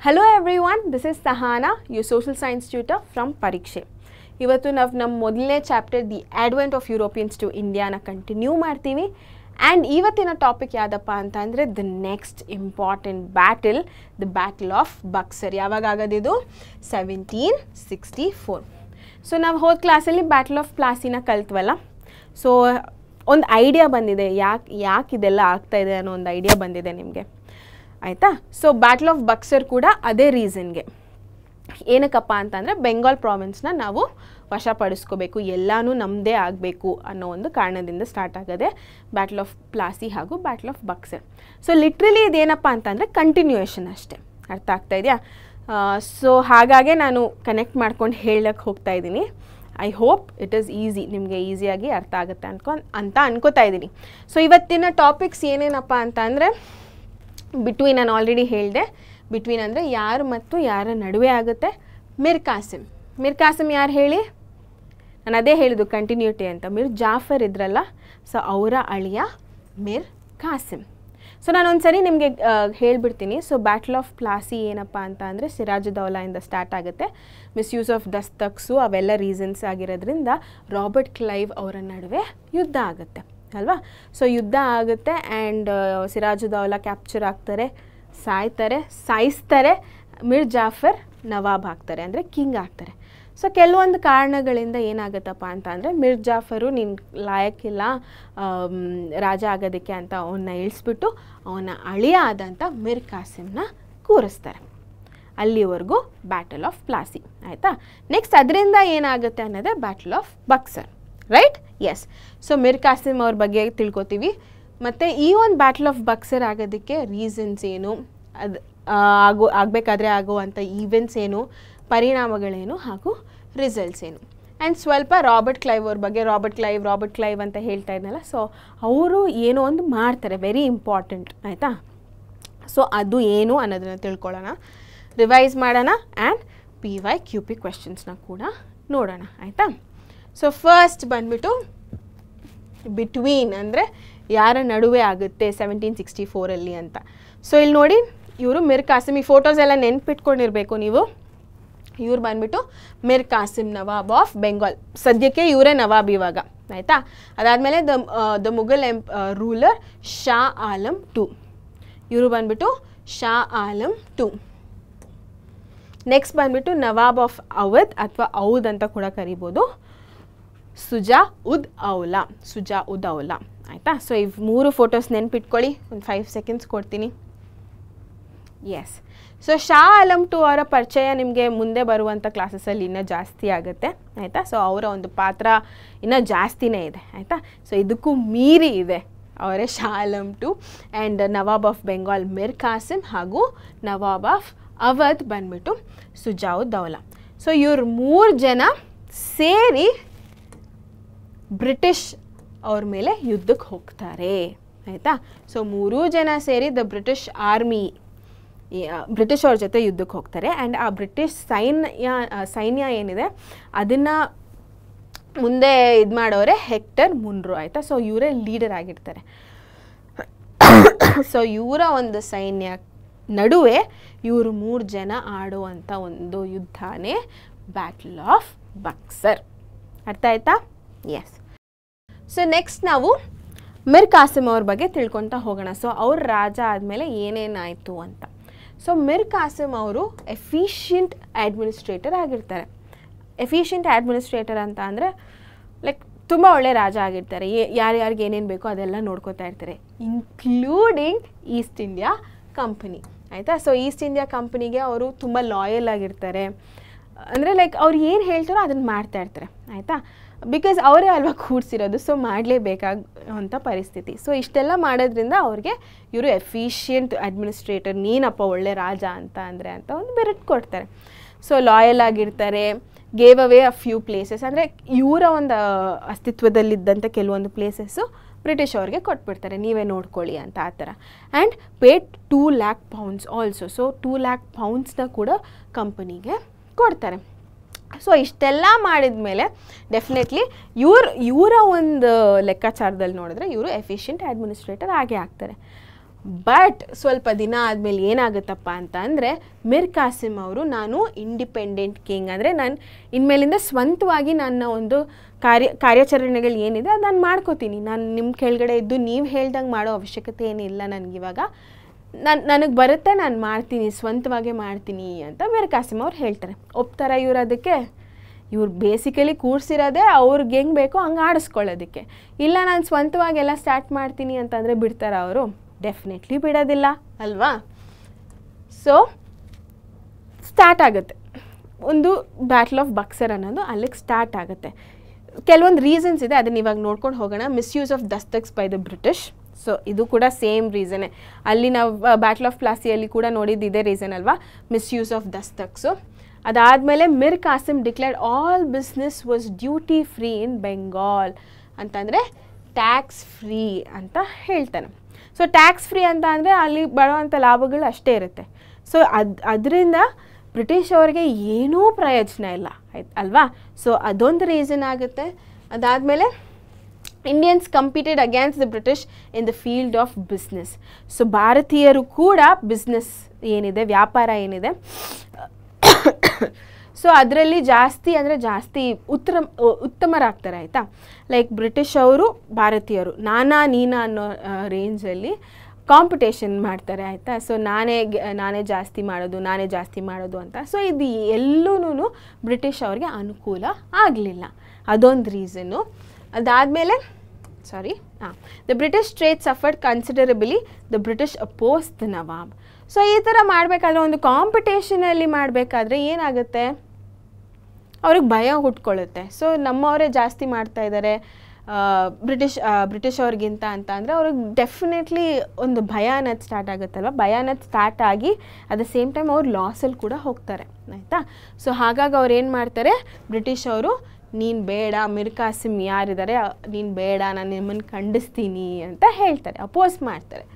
Hello everyone, this is Sahana, your social science tutor from Parikshe. ಇವತ್ತು ನಾವು ನಮ್ಮ ಮೊದಲನೇ chapter the advent of Europeans to ಇಂಡಿಯಾನ continue ಮಾಡ್ತೀವಿ. ಆ್ಯಂಡ್ ಇವತ್ತಿನ ಟಾಪಿಕ್ ಯಾವುದಪ್ಪ ಅಂತ ಅಂದರೆ the next important battle, the battle of Buxar. ಯಾವಾಗ ಆಗೋದಿದು? 1764. ಸೊ ನಾವು ಹೋದ ಕ್ಲಾಸಲ್ಲಿ ಬ್ಯಾಟಲ್ ಆಫ್ ಪ್ಲಾಸಿನ ಕಲ್ತ್ವಲ್ಲ. ಸೊ ಒಂದು ಐಡಿಯಾ ಬಂದಿದೆ, ಯಾಕೆ ಇದೆಲ್ಲ ಆಗ್ತಾಯಿದೆ ಅನ್ನೋ ಒಂದು ಐಡಿಯಾ ಬಂದಿದೆ ನಿಮಗೆ, ಆಯಿತಾ? ಸೊ ಬ್ಯಾಟಲ್ ಆಫ್ ಬಕ್ಸರ್ ಕೂಡ ಅದೇ ರೀಸನ್ಗೆ. ಏನಕ್ಕಪ್ಪ ಅಂತಂದರೆ ಬೆಂಗಾಲ್ ಪ್ರಾವಿನ್ಸ್ನ ನಾವು ವಶಪಡಿಸ್ಕೋಬೇಕು, ಎಲ್ಲನೂ ನಮ್ಮದೇ ಆಗಬೇಕು ಅನ್ನೋ ಒಂದು ಕಾರಣದಿಂದ ಸ್ಟಾರ್ಟ್ ಆಗೋದೆ ಬ್ಯಾಟಲ್ ಆಫ್ ಪ್ಲಾಸಿ ಹಾಗೂ battle of Buxar. So literally ಇದೇನಪ್ಪ ಅಂತಂದರೆ ಕಂಟಿನ್ಯೂಯೇಷನ್ ಅಷ್ಟೇ. ಅರ್ಥ ಆಗ್ತಾ ಇದೆಯಾ? ಸೊ ಹಾಗಾಗಿ ನಾನು ಕನೆಕ್ಟ್ ಮಾಡ್ಕೊಂಡು ಹೇಳಕ್ಕೆ ಹೋಗ್ತಾ ಇದ್ದೀನಿ. I hope it is easy, ನಿಮಗೆ ಈಸಿಯಾಗಿ ಅರ್ಥ ಆಗುತ್ತೆ ಅಂತ ಅನ್ಕೋತಾ ಇದ್ದೀನಿ. ಸೊ ಇವತ್ತಿನ ಟಾಪಿಕ್ಸ್ ಏನೇನಪ್ಪ ಅಂತ ಅಂದರೆ ಬಿಟ್ವೀನ್, ನಾನು ಆಲ್ರೆಡಿ ಹೇಳಿದೆ, ಬಿಟ್ವೀನ್ ಅಂದರೆ ಯಾರು ಮತ್ತು ಯಾರ ನಡುವೆ ಆಗುತ್ತೆ. ಮಿರ್ ಕಾಸಿಮ್ ಯಾರು ಹೇಳಿ? ನಾನು ಅದೇ ಹೇಳಿದ್ದು ಕಂಟಿನ್ಯೂಟಿ ಅಂತ. ಮಿರ್ ಜಾಫರ್ ಇದ್ರಲ್ಲ, ಸೊ ಅವರ ಅಳಿಯ ಮಿರ್ ಕಾಸಿಮ್. ಸೊ ನಾನು ಒಂದು ಸರಿ ನಿಮಗೆ ಹೇಳಿಬಿಡ್ತೀನಿ. ಸೊ ಬ್ಯಾಟಲ್ ಆಫ್ ಪ್ಲಾಸಿ ಏನಪ್ಪ ಅಂತ ಅಂದರೆ ಸಿರಾಜುದ್ದೌಲಾಯಿಂದ ಸ್ಟಾರ್ಟ್ ಆಗುತ್ತೆ. ಮಿಸ್ಯೂಸ್ ಆಫ್ ದಸ್ತಕ್ಸು ಅವೆಲ್ಲ ರೀಸನ್ಸ್ ಆಗಿರೋದ್ರಿಂದ ರಾಬರ್ಟ್ ಕ್ಲೈವ್ ಅವರ ನಡುವೆ ಯುದ್ಧ ಆಗುತ್ತೆ ಅಲ್ವಾ? ಸೊ ಯುದ್ಧ ಆಗುತ್ತೆ ಆ್ಯಂಡ್ ಸಿರಾಜುದ್ದೌಲಾ ಕ್ಯಾಪ್ಚರ್ ಆಗ್ತಾರೆ, ಸಾಯಿಸ್ತಾರೆ. ಮಿರ್ ಜಾಫರ್ ನವಾಬ್ ಆಗ್ತಾರೆ, ಅಂದರೆ ಕಿಂಗ್ ಆಗ್ತಾರೆ. ಸೊ ಕೆಲವೊಂದು ಕಾರಣಗಳಿಂದ ಏನಾಗುತ್ತಪ್ಪ ಅಂತ ಅಂದರೆ ಮಿರ್ ಜಾಫರು ನೀನು ಲಾಯಕ್ಕಿಲ್ಲ ರಾಜ ಆಗೋದಕ್ಕೆ ಅಂತ ಅವನ್ನ ಇಳಿಸ್ಬಿಟ್ಟು ಅವನ ಅಳಿಯ ಆದಂಥ ಮಿರ್ ಕಾಸಿಮ್ನ ಕೂರಿಸ್ತಾರೆ. ಅಲ್ಲಿವರೆಗೂ ಬ್ಯಾಟಲ್ ಆಫ್ ಪ್ಲಾಸಿ, ಆಯಿತಾ? ನೆಕ್ಸ್ಟ್ ಅದರಿಂದ ಏನಾಗುತ್ತೆ ಅನ್ನೋದೇ battle of Buxar, right? Yes. So Mir Qasim ಅವ್ರ ಬಗ್ಗೆ ತಿಳ್ಕೊತೀವಿ. ಮತ್ತು ಈ ಒಂದು ಬ್ಯಾಟಲ್ ಆಫ್ ಬಕ್ಸರ್ ಆಗೋದಕ್ಕೆ ರೀಸನ್ಸ್ ಏನು, ಅದು ಆಗಬೇಕಾದ್ರೆ ಆಗುವಂಥ ಈವೆಂಟ್ಸ್ ಏನು, ಪರಿಣಾಮಗಳೇನು ಹಾಗೂ ರಿಸಲ್ಟ್ಸ್ ಏನು. ಆ್ಯಂಡ್ ಸ್ವಲ್ಪ ರಾಬರ್ಟ್ ಕ್ಲೈವ್ ಅವ್ರ ಬಗ್ಗೆ, ರಾಬರ್ಟ್ ಕ್ಲೈವ್ ಅಂತ ಹೇಳ್ತಾ ಇದ್ನಲ್ಲ, ಸೊ ಅವರು ಏನೋ ಒಂದು ಮಾಡ್ತಾರೆ, ವೆರಿ ಇಂಪಾರ್ಟೆಂಟ್, ಆಯಿತಾ? ಸೊ ಅದು ಏನು ಅನ್ನೋದನ್ನು ತಿಳ್ಕೊಳ್ಳೋಣ, ರಿವೈಸ್ ಮಾಡೋಣ ಆ್ಯಂಡ್ PYQP ಕ್ವೆಶನ್ಸ್ನ ಕೂಡ ನೋಡೋಣ, ಆಯಿತಾ? ಸೊ ಫಸ್ಟ್ ಬಂದುಬಿಟ್ಟು ಬಿಟ್ವೀನ್ ಅಂದರೆ ಯಾರ ನಡುವೆ ಆಗುತ್ತೆ 1764 ಅಂತ. ಸೊ ಇಲ್ಲಿ ನೋಡಿ, ಇವರು ಮಿರ್ ಕಾಸಿಮ್, ಈ ಫೋಟೋಸ್ ಎಲ್ಲ ನೆನ್ಪಿಟ್ಕೊಂಡಿರಬೇಕು ನೀವು. ಇವ್ರು ಬಂದುಬಿಟ್ಟು ಮಿರ್ ಕಾಸಿಮ್ ನವಾಬ್ ಆಫ್ ಬೆಂಗಾಲ್. ಸದ್ಯಕ್ಕೆ ಇವರೇ ನವಾಬ್ ಇವಾಗ, ಆಯಿತಾ? ಅದಾದಮೇಲೆ the Mughal ruler Shah Alam II. ಇವರು ಬಂದುಬಿಟ್ಟು ಶಾ ಆಲಮ್ II. ನೆಕ್ಸ್ಟ್ ಬಂದುಬಿಟ್ಟು ನವಾಬ್ ಆಫ್ ಅವಧ್ ಅಥವಾ ಔದ್ ಅಂತ ಕೂಡ ಕರಿಬೋದು, ಸುಜಾ ಉದ್ ಔಲಾ, ಆಯಿತಾ? ಸೊ ಈ 3 ಫೋಟೋಸ್ ನೆನ್ಪಿಟ್ಕೊಳ್ಳಿ, ಒಂದು 5 ಸೆಕೆಂಡ್ಸ್ ಕೊಡ್ತೀನಿ. Yes. So Shah Alam II ಅವರ ಪರಿಚಯ ನಿಮಗೆ ಮುಂದೆ ಬರುವಂಥ ಕ್ಲಾಸಸಲ್ಲಿ ಇನ್ನೂ ಜಾಸ್ತಿ ಆಗುತ್ತೆ, ಆಯಿತಾ? ಸೊ ಅವರ ಒಂದು ಪಾತ್ರ ಇನ್ನೂ ಜಾಸ್ತಿನೇ ಇದೆ, ಆಯಿತಾ? ಸೊ ಇದಕ್ಕೂ ಮೀರಿ ಇದೆ ಅವರೇ Shah Alam II. And Nawab of Bengal Mir Qasim ಹಾಗೂ ನವಾಬ್ ಆಫ್ ಅವಧ್ ಬಂದುಬಿಟ್ಟು ಸುಜಾ ಉದ್ ಔಲಾ. ಸೊ ಇವ್ರು 3 ಜನ ಸೇರಿ ಬ್ರಿಟಿಷ್ ಅವ್ರ ಮೇಲೆ ಯುದ್ಧಕ್ಕೆ ಹೋಗ್ತಾರೆ, ಆಯಿತಾ? ಸೊ 3 ಜನ ಸೇರಿ ದ ಬ್ರಿಟಿಷ್ ಆರ್ಮಿ, ಬ್ರಿಟಿಷ್ ಅವ್ರ ಜೊತೆ ಯುದ್ಧಕ್ಕೆ ಹೋಗ್ತಾರೆ. ಆ್ಯಂಡ್ ಆ ಬ್ರಿಟಿಷ್ ಸೈನ್ಯ ಏನಿದೆ ಅದನ್ನು ಮುಂದೆ ಇದು ಮಾಡೋರೆ ಹೆಕ್ಟರ್ ಮುನ್ರೋ, ಆಯಿತಾ? ಸೊ ಇವರೇ ಲೀಡರ್ ಆಗಿರ್ತಾರೆ. ಸೊ ಇವರ ಒಂದು ಸೈನ್ಯ ನಡುವೆ ಇವರು 3 ಜನ ಆಡುವಂಥ ಒಂದು ಯುದ್ಧನೇ ಬ್ಯಾಟಲ್ ಆಫ್ ಬಕ್ಸರ್. ಅರ್ಥ ಆಯ್ತಾ? ಎಸ್. ಸೊ ನೆಕ್ಸ್ಟ್ ನಾವು ಮಿರ್ ಕಾಸಿಮ್ ಅವ್ರ ಬಗ್ಗೆ ತಿಳ್ಕೊತಾ ಹೋಗೋಣ. ಸೊ ಅವ್ರ ರಾಜ ಆದಮೇಲೆ ಏನೇನಾಯಿತು ಅಂತ. ಸೊ ಮಿರ್ ಕಾಸಿಮ್ ಅವರು ಎಫಿಷಿಯಂಟ್ ಅಡ್ಮಿನಿಸ್ಟ್ರೇಟರ್ ಆಗಿರ್ತಾರೆ. ಎಫಿಷಿಯಂಟ್ ಅಡ್ಮಿನಿಸ್ಟ್ರೇಟರ್ ಅಂತ ಅಂದರೆ ಲೈಕ್ ತುಂಬ ಒಳ್ಳೆ ರಾಜ ಆಗಿರ್ತಾರೆ. ಯಾರ್ಯಾರಿಗೆ ಏನೇನು ಬೇಕೋ ಅದೆಲ್ಲ ನೋಡ್ಕೋತಾ ಇರ್ತಾರೆ, ಇನ್ಕ್ಲೂಡಿಂಗ್ ಈಸ್ಟ್ ಇಂಡಿಯಾ ಕಂಪನಿ, ಆಯಿತಾ? ಸೊ ಈಸ್ಟ್ ಇಂಡಿಯಾ ಕಂಪನಿಗೆ ಅವರು ತುಂಬ ಲಾಯಲ್ ಆಗಿರ್ತಾರೆ. ಅಂದರೆ ಲೈಕ್ ಅವ್ರು ಏನು ಹೇಳ್ತಾರೋ ಅದನ್ನು ಮಾಡ್ತಾ ಇರ್ತಾರೆ, ಆಯಿತಾ? ಬಿಕಾಸ್ ಅವರೇ ಅಲ್ವಾ ಕೂಡಿಸಿರೋದು, ಸೊ ಮಾಡಲೇಬೇಕಾಗುವಂಥ ಪರಿಸ್ಥಿತಿ. ಸೊ ಇಷ್ಟೆಲ್ಲ ಮಾಡೋದ್ರಿಂದ ಅವ್ರಿಗೆ ಇವರು ಎಫಿಷಿಯಂಟ್ ಅಡ್ಮಿನಿಸ್ಟ್ರೇಟರ್, ನೀನಪ್ಪ ಒಳ್ಳೆ ರಾಜ ಅಂತ ಒಂದು ಬೆರಟ್ ಕೊಡ್ತಾರೆ. ಸೊ ಲಾಯಲ್ ಆಗಿರ್ತಾರೆ. Gave away a few places, ಅಂದರೆ ಇವರ ಒಂದು ಅಸ್ತಿತ್ವದಲ್ಲಿದ್ದಂಥ ಕೆಲವೊಂದು ಪ್ಲೇಸಸ್ಸು ಬ್ರಿಟಿಷ್ ಅವ್ರಿಗೆ ಕೊಟ್ಬಿಡ್ತಾರೆ, ನೀವೇ ನೋಡ್ಕೊಳ್ಳಿ ಅಂತ ಆ ಥರ. And paid 2 lakh pounds also. So 2 lakh poundsನ ಕೂಡ ಕಂಪನಿಗೆ ಕೊಡ್ತಾರೆ. ಸೊ ಇಷ್ಟೆಲ್ಲ ಮಾಡಿದ ಮೇಲೆ ಡೆಫಿನೆಟ್ಲಿ ಇವರ ಒಂದು ಲೆಕ್ಕಾಚಾರದಲ್ಲಿ ನೋಡಿದ್ರೆ ಇವರು ಎಫಿಷಿಯಂಟ್ ಅಡ್ಮಿನಿಸ್ಟ್ರೇಟರ್ ಆಗೇ ಆಗ್ತಾರೆ. ಬಟ್ ಸ್ವಲ್ಪ ದಿನ ಆದಮೇಲೆ ಏನಾಗುತ್ತಪ್ಪ ಅಂತ ಅಂದರೆ ಮಿರ್ ಕಾಸಿಮ್ ಅವರು ನಾನು ಇಂಡಿಪೆಂಡೆಂಟ್ ಕಿಂಗ್, ಅಂದರೆ ನಾನು ಇನ್ಮೇಲಿಂದ ಸ್ವಂತವಾಗಿ ನನ್ನ ಒಂದು ಕಾರ್ಯಾಚರಣೆಗಳು ಏನಿದೆ ಅದು ನಾನು ಮಾಡ್ಕೋತೀನಿ, ನಾನು ನಿಮ್ಮ ಕೆಳಗಡೆ ಇದ್ದು ನೀವು ಹೇಳ್ದಂಗೆ ಮಾಡೋ ಅವಶ್ಯಕತೆ ಏನಿಲ್ಲ ನನಗಿವಾಗ, ನನಗೆ ಬರುತ್ತೆ, ನಾನು ಮಾಡ್ತೀನಿ, ಸ್ವಂತವಾಗೇ ಮಾಡ್ತೀನಿ ಅಂತ ಮಿರ್ ಕಾಸಿಮ್ ಅವ್ರು ಹೇಳ್ತಾರೆ. ಒಪ್ತಾರ ಇವ್ರು ಅದಕ್ಕೆ? ಇವ್ರು ಬೇಸಿಕಲಿ ಕೂರಿಸಿರೋದೇ ಅವ್ರಿಗೆ ಹೆಂಗೆ ಬೇಕೋ ಹಂಗೆ ಆಡಿಸ್ಕೊಳ್ಳೋದಕ್ಕೆ. ಇಲ್ಲ ನಾನು ಸ್ವಂತವಾಗಿ ಎಲ್ಲ ಸ್ಟಾರ್ಟ್ ಮಾಡ್ತೀನಿ ಅಂತಂದರೆ ಬಿಡ್ತಾರ ಅವರು? ಡೆಫಿನೆಟ್ಲಿ ಬಿಡೋದಿಲ್ಲ ಅಲ್ವಾ. ಸೊ ಸ್ಟಾರ್ಟ್ ಆಗುತ್ತೆ ಒಂದು ಬ್ಯಾಟಲ್ ಆಫ್ ಬಕ್ಸರ್ ಅನ್ನೋದು, ಅಲ್ಲಿಗೆ ಸ್ಟಾರ್ಟ್ ಆಗುತ್ತೆ. ಕೆಲವೊಂದು ರೀಸನ್ಸ್ ಇದೆ, ಅದನ್ನ ಇವಾಗ ನೋಡ್ಕೊಂಡು ಹೋಗೋಣ. Misuse of dastaks by the British. So ಇದು ಕೂಡ ಸೇಮ್ ರೀಸನ್ನೇ, ಅಲ್ಲಿ ನಾವು ಬ್ಯಾಟಲ್ ಆಫ್ ಪ್ಲಾಸಿಯಲ್ಲಿ ಕೂಡ ನೋಡಿದ್ದು ಇದೇ ರೀಸನ್ ಅಲ್ವಾ, ಮಿಸ್ಯೂಸ್ ಆಫ್ ದಸ್ತಕ್ಸು. ಅದಾದಮೇಲೆ Mir Kasim declared all business was duty free in Bengal ಅಂತಂದರೆ ಟ್ಯಾಕ್ಸ್ ಫ್ರೀ ಅಂತ ಹೇಳ್ತಾನೆ. ಸೊ ಟ್ಯಾಕ್ಸ್ ಫ್ರೀ ಅಂತ ಅಂದರೆ ಅಲ್ಲಿ ಬರೋವಂಥ ಲಾಭಗಳು ಅಷ್ಟೇ ಇರುತ್ತೆ. ಸೊ ಅದರಿಂದ ಬ್ರಿಟಿಷ್ ಅವರಿಗೆ ಏನೂ ಪ್ರಯೋಜನ ಇಲ್ಲ, ಆಯ್ತು ಅಲ್ವಾ. ಸೊ ಅದೊಂದು ರೀಸನ್ ಆಗುತ್ತೆ. ಅದಾದಮೇಲೆ Indians competed against the British in the field of business. So ಭಾರತೀಯರು ಕೂಡ ಬಿಸ್ನೆಸ್ ಏನಿದೆ, ವ್ಯಾಪಾರ ಏನಿದೆ, ಸೊ ಅದರಲ್ಲಿ ಜಾಸ್ತಿ ಅಂದರೆ ಜಾಸ್ತಿ ಉತ್ತಮರಾಗ್ತಾರೆ ಆಯಿತಾ. ಲೈಕ್ ಬ್ರಿಟಿಷ್ ಅವರು ಭಾರತೀಯರು ನಾನಾ ನೀನಾ ಅನ್ನೋ ರೇಂಜಲ್ಲಿ ಕಾಂಪಿಟೇಷನ್ ಮಾಡ್ತಾರೆ ಆಯಿತಾ. ಸೊ ನಾನೇ ಜಾಸ್ತಿ ಮಾಡೋದು ಅಂತ. ಸೊ ಇದು ಎಲ್ಲೂ ಬ್ರಿಟಿಷ್ ಅವ್ರಿಗೆ ಅನುಕೂಲ ಆಗಲಿಲ್ಲ, ಅದೊಂದು ರೀಸನ್ನು. ಅದಾದಮೇಲೆ the British trade suffered ಕನ್ಸಿಡರಬಲಿ, the British oppose the Nawab. So ಈ ಥರ ಮಾಡಬೇಕಾದ್ರೆ, ಒಂದು ಕಾಂಪಿಟೇಷನಲ್ಲಿ ಮಾಡಬೇಕಾದ್ರೆ ಏನಾಗುತ್ತೆ, ಅವ್ರಿಗೆ ಭಯ ಹುಟ್ಕೊಳ್ಳುತ್ತೆ. ಸೊ ನಮ್ಮವರೇ ಜಾಸ್ತಿ ಮಾಡ್ತಾ ಇದ್ದಾರೆ ಬ್ರಿಟಿಷ್ ಅವ್ರಿಗಿಂತ ಅಂತ ಅಂದರೆ ಅವ್ರಿಗೆ ಡೆಫಿನೆಟ್ಲಿ ಒಂದು ಭಯ ಅನ್ನೋದು ಸ್ಟಾರ್ಟ್ ಆಗುತ್ತಲ್ವ. ಭಯ ಅನ್ನೋದು ಸ್ಟಾರ್ಟ್ ಆಗಿ ಅಟ್ ದ ಸೇಮ್ ಟೈಮ್ ಅವ್ರು ಲಾಸಲ್ಲಿ ಕೂಡ ಹೋಗ್ತಾರೆ ಆಯಿತಾ. ಸೊ ಹಾಗಾಗಿ ಅವ್ರು ಏನು ಮಾಡ್ತಾರೆ, ಬ್ರಿಟಿಷ್ ಅವರು ನೀನು ಬೇಡ, ಮಿರ್ ಕಾಸಿಮ್ ಯಾರಿದ್ದಾರೆ ನೀನು ಬೇಡ, ನಾನು ನಿಮ್ಮನ್ನು ಖಂಡಿಸ್ತೀನಿ ಅಂತ ಹೇಳ್ತಾರೆ, ಅಪೋಸ್ ಮಾಡ್ತಾರೆ.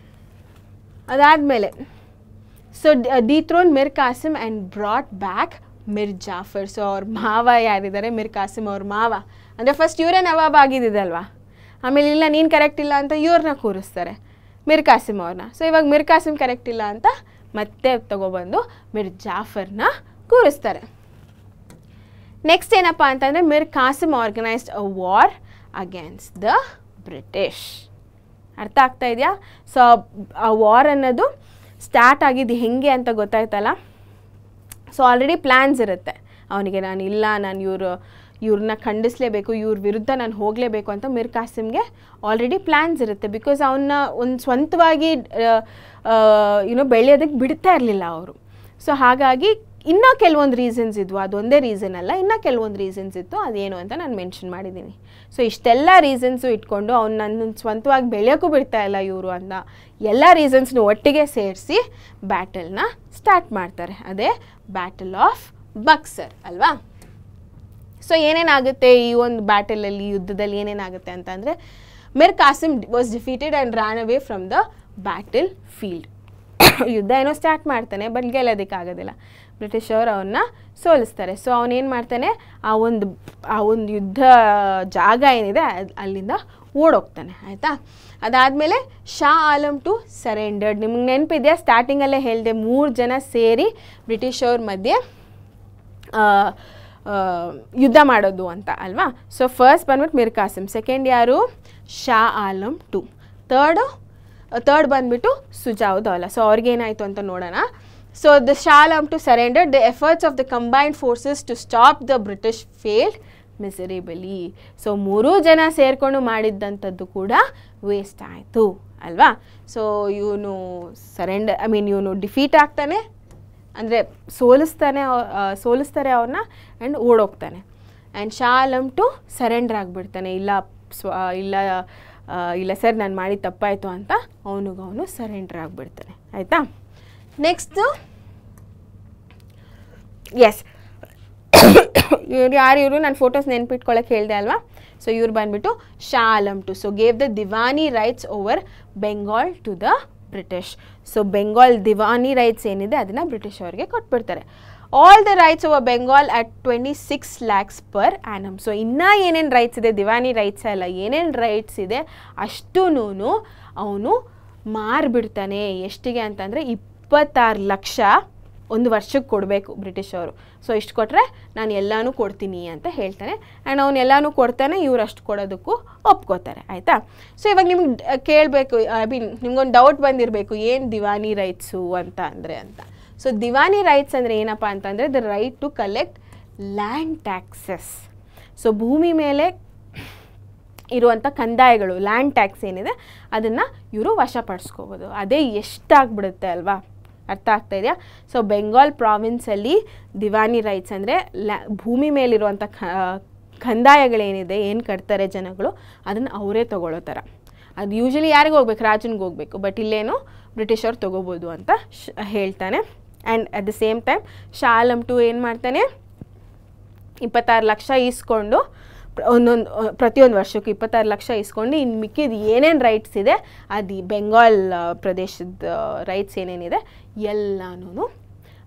ಅದಾದಮೇಲೆ so dethrone Mir Kasim and brought back Mir Jafar. So ಅವ್ರ ಮಾವ ಯಾರಿದ್ದಾರೆ, ಮಿರ್ ಕಾಸಿಮ್ ಅವ್ರ ಮಾವ, ಅಂದರೆ ಫಸ್ಟ್ ಇವರೇ ನವಾಬ್ ಆಗಿದ್ದಿದ್ದಲ್ವಾ, ಆಮೇಲೆ ಇಲ್ಲ ನೀನು ಕರೆಕ್ಟ್ ಇಲ್ಲ ಅಂತ ಇವ್ರನ್ನ ಕೂರಿಸ್ತಾರೆ ಮಿರ್ ಕಾಸಿಮ್ ಅವ್ರನ್ನ. ಸೊ ಇವಾಗ ಮಿರ್ ಕಾಸಿಮ್ ಕರೆಕ್ಟ್ ಇಲ್ಲ ಅಂತ ಮತ್ತೆ ತಗೊಬಂದು ಮಿರ್ ಜಾಫರ್ನ ಕೂರಿಸ್ತಾರೆ. ನೆಕ್ಸ್ಟ್ ಏನಪ್ಪ ಅಂತಂದರೆ Mir Qasim organised a war against the British. ಅರ್ಥ ಆಗ್ತಾ ಇದೆಯಾ. ಸೊ ಆ ವಾರ್ ಅನ್ನೋದು ಸ್ಟಾರ್ಟ್ ಆಗಿದ್ದು ಹೆಂಗೆ ಅಂತ ಗೊತ್ತಾಯ್ತಲ್ಲ. ಸೊ ಆಲ್ರೆಡಿ ಪ್ಲ್ಯಾನ್ಸ್ ಇರುತ್ತೆ ಅವನಿಗೆ, ನಾನು ಇವ್ರನ್ನ ಖಂಡಿಸಲೇಬೇಕು, ಇವ್ರ ವಿರುದ್ಧ ನಾನು ಹೋಗಲೇಬೇಕು ಅಂತ ಮಿರ್ ಕಾಸಿಮ್ಗೆ ಆಲ್ರೆಡಿ ಪ್ಲ್ಯಾನ್ಸ್ ಇರುತ್ತೆ. ಬಿಕಾಸ್ ಅವನ್ನ ಒಂದು ಸ್ವಂತವಾಗಿ ಬೆಳೆಯೋದಕ್ಕೆ ಬಿಡ್ತಾ ಇರಲಿಲ್ಲ ಅವರು. ಸೊ ಹಾಗಾಗಿ ಇನ್ನೂ ಕೆಲವೊಂದು ರೀಸನ್ಸ್ ಇದ್ವು, ಅದೊಂದೇ ರೀಸನ್ ಅಲ್ಲ, ಇನ್ನೂ ಕೆಲವೊಂದು ರೀಸನ್ಸ್ ಇತ್ತು, ಅದೇನು ಅಂತ ನಾನು ಮೆನ್ಷನ್ ಮಾಡಿದ್ದೀನಿ. ಸೊ ಇಷ್ಟೆಲ್ಲ ರೀಸನ್ಸು ಇಟ್ಕೊಂಡು ನನ್ನ ಸ್ವಂತವಾಗಿ ಬೆಳೆಯೋಕ್ಕೂ ಬಿಡ್ತಾ ಇಲ್ಲ ಇವರು ಅಂತ ಎಲ್ಲ ರೀಸನ್ಸ್ನ ಒಟ್ಟಿಗೆ ಸೇರಿಸಿ ಬ್ಯಾಟಲ್ನ ಸ್ಟಾರ್ಟ್ ಮಾಡ್ತಾರೆ. ಅದೇ ಬ್ಯಾಟಲ್ ಆಫ್ ಬಕ್ಸರ್ ಅಲ್ವಾ. ಸೊ ಏನೇನಾಗುತ್ತೆ ಈ ಒಂದು ಬ್ಯಾಟಲಲ್ಲಿ, ಯುದ್ಧದಲ್ಲಿ ಏನೇನಾಗುತ್ತೆ ಅಂತಂದರೆ Mir Qasim was defeated and ran away from the battle field. ಯುದ್ಧ ಏನೋ ಸ್ಟಾರ್ಟ್ ಮಾಡ್ತಾನೆ, ಬಟ್ ಗೆಲ್ಲೋದಕ್ಕಾಗೋದಿಲ್ಲ, ಬ್ರಿಟಿಷ್ ಅವರು ಅವನ್ನ ಸೋಲಿಸ್ತಾರೆ. ಸೊ ಅವನೇನು ಮಾಡ್ತಾನೆ, ಆ ಒಂದು ಯುದ್ಧ ಜಾಗ ಏನಿದೆ ಅಲ್ಲಿಂದ ಓಡೋಗ್ತಾನೆ ಆಯಿತಾ. ಅದಾದಮೇಲೆ ಶಾ ಆಲಮ್ ಟು ಸರೆಂಡರ್ಡ್. ನಿಮ್ಗೆ ನೆನಪಿದೆಯಾ, ಸ್ಟಾರ್ಟಿಂಗಲ್ಲೇ ಹೇಳಿದೆ 3 ಜನ ಸೇರಿ ಬ್ರಿಟಿಷ್ ಅವ್ರ ಮಧ್ಯೆ ಯುದ್ಧ ಮಾಡೋದು ಅಂತ ಅಲ್ವಾ. ಸೊ ಫಸ್ಟ್ ಬಂದ್ಬಿಟ್ಟು ಮಿರ್ ಕಾಸಿಮ್, ಸೆಕೆಂಡ್ ಯಾರು ಶಾ ಆಲಮ್ ಟು, ಥರ್ಡ್ ಬಂದ್ಬಿಟ್ಟು ಸುಜಾವುದ್ದೌಲಾ. ಸೊ ಅವ್ರಿಗೇನಾಯಿತು ಅಂತ ನೋಡೋಣ. So the Shah Alam two surrender, the efforts of the combined forces to stop the British failed miserably. So 3 ಜನ ಸೇರಿಕೊಂಡು ಮಾಡಿದ್ದಂಥದ್ದು ಕೂಡ ವೇಸ್ಟ್ ಆಯಿತು ಅಲ್ವಾ. ಸೊ ಇವನು ಇವನು ಡಿಫೀಟ್ ಆಗ್ತಾನೆ, ಅಂದರೆ ಸೋಲಿಸ್ತಾರೆ ಅವ್ರನ್ನ ಆ್ಯಂಡ್ ಓಡೋಗ್ತಾನೆ. And Shah Alam two surrender ಆಗಿಬಿಡ್ತಾನೆ, ಇಲ್ಲ ಸರ್ ನಾನು ಮಾಡಿ ತಪ್ಪಾಯಿತು ಅಂತ ಅವನು ಸರೆಂಡರ್ ಆಗಿಬಿಡ್ತಾನೆ ಆಯಿತಾ. ನೆಕ್ಸ್ಟು ಎಸ್ ಇವರು ನಾನು ಫೋಟೋಸ್ ನೆನ್ಪಿಟ್ಕೊಳ್ಳೋಕೆ ಹೇಳಿದೆ ಅಲ್ವಾ. ಸೊ ಇವ್ರು ಬಂದ್ಬಿಟ್ಟು Shah Alam two. So gave the diwani rights over Bengal to the British. So Bengal diwani rights ಏನಿದೆ ಅದನ್ನು ಬ್ರಿಟಿಷ್ ಅವರಿಗೆ ಕೊಟ್ಬಿಡ್ತಾರೆ. All the rights over Bengal at 26 lakhs per annum. So ಇನ್ನೂ ಏನೇನು ರೈಟ್ಸ್ ಇದೆ, ದಿವಾನಿ ರೈಟ್ಸ್ ಎಲ್ಲ ಏನೇನು ರೈಟ್ಸ್ ಇದೆ ಅಷ್ಟೂ ಅವನು ಮಾರಿಬಿಡ್ತಾನೆ. ಎಷ್ಟಿಗೆ ಅಂತಂದರೆ 26 ಲಕ್ಷ ಒಂದು ವರ್ಷಕ್ಕೆ ಕೊಡಬೇಕು ಬ್ರಿಟಿಷವರು. ಸೊ ಇಷ್ಟು ಕೊಟ್ಟರೆ ನಾನು ಎಲ್ಲನೂ ಕೊಡ್ತೀನಿ ಅಂತ ಹೇಳ್ತಾನೆ. ಆ್ಯಂಡ್ ಅವನು ಎಲ್ಲನೂ ಕೊಡ್ತಾನೆ, ಇವ್ರು ಅಷ್ಟು ಕೊಡೋದಕ್ಕೂ ಒಪ್ಕೋತಾರೆ. ಆಯಿತಾ? ಸೊ ಇವಾಗ ನಿಮ್ಗೆ ಕೇಳಬೇಕು, ಐ ಮೀನ್ ನಿಮ್ಗೊಂದು ಡೌಟ್ ಬಂದಿರಬೇಕು, ಏನು ದಿವಾನಿ ರೈಟ್ಸು ಅಂತ. ಸೊ ದಿವಾನಿ ರೈಟ್ಸ್ ಅಂದರೆ ಏನಪ್ಪ ಅಂತಂದರೆ the right to collect land taxes. So ಭೂಮಿ ಮೇಲೆ ಇರುವಂಥ ಕಂದಾಯಗಳು, ಲ್ಯಾಂಡ್ ಟ್ಯಾಕ್ಸ್ ಏನಿದೆ ಅದನ್ನು ಇವರು ವಶಪಡಿಸ್ಕೋಬೋದು. ಅದೇ ಎಷ್ಟಾಗ್ಬಿಡುತ್ತೆ ಅಲ್ವಾ? ಅರ್ಥ ಆಗ್ತಾ ಇದೆಯಾ? ಸೊ ಬೆಂಗಾಲ್ ಪ್ರಾವಿನ್ಸಲ್ಲಿ ದಿವಾನಿ ರೈಟ್ಸ್ ಅಂದರೆ ಭೂಮಿ ಮೇಲಿರುವಂಥ ಕಂದಾಯಗಳೇನಿದೆ, ಏನು ಕಟ್ತಾರೆ ಜನಗಳು, ಅದನ್ನು ಅವರೇ ತೊಗೊಳ್ಳೋ ಥರ. ಅದು ಯೂಶ್ವಲಿ ಯಾರಿಗೆ ಹೋಗ್ಬೇಕು? ರಾಜನಿಗೆ ಹೋಗಬೇಕು. ಬಟ್ ಇಲ್ಲೇನು ಬ್ರಿಟಿಷವ್ರು ತೊಗೋಬೋದು ಅಂತ ಹೇಳ್ತಾನೆ. And at the same time Shah Alam two ಏನು ಮಾಡ್ತಾನೆ, 26 ಲಕ್ಷ ಇಸ್ಕೊಂಡು ಪ್ರತಿಯೊಂದು ವರ್ಷಕ್ಕೂ 26 ಲಕ್ಷ ಇಸ್ಕೊಂಡು ಇನ್ನು ಮಿಕ್ಕಿದ ಏನೇನು ರೈಟ್ಸ್ ಇದೆ, ಅದು ಬೆಂಗಾಲ್ ಪ್ರದೇಶದ ರೈಟ್ಸ್ ಏನೇನಿದೆ ಎಲ್ಲನೂ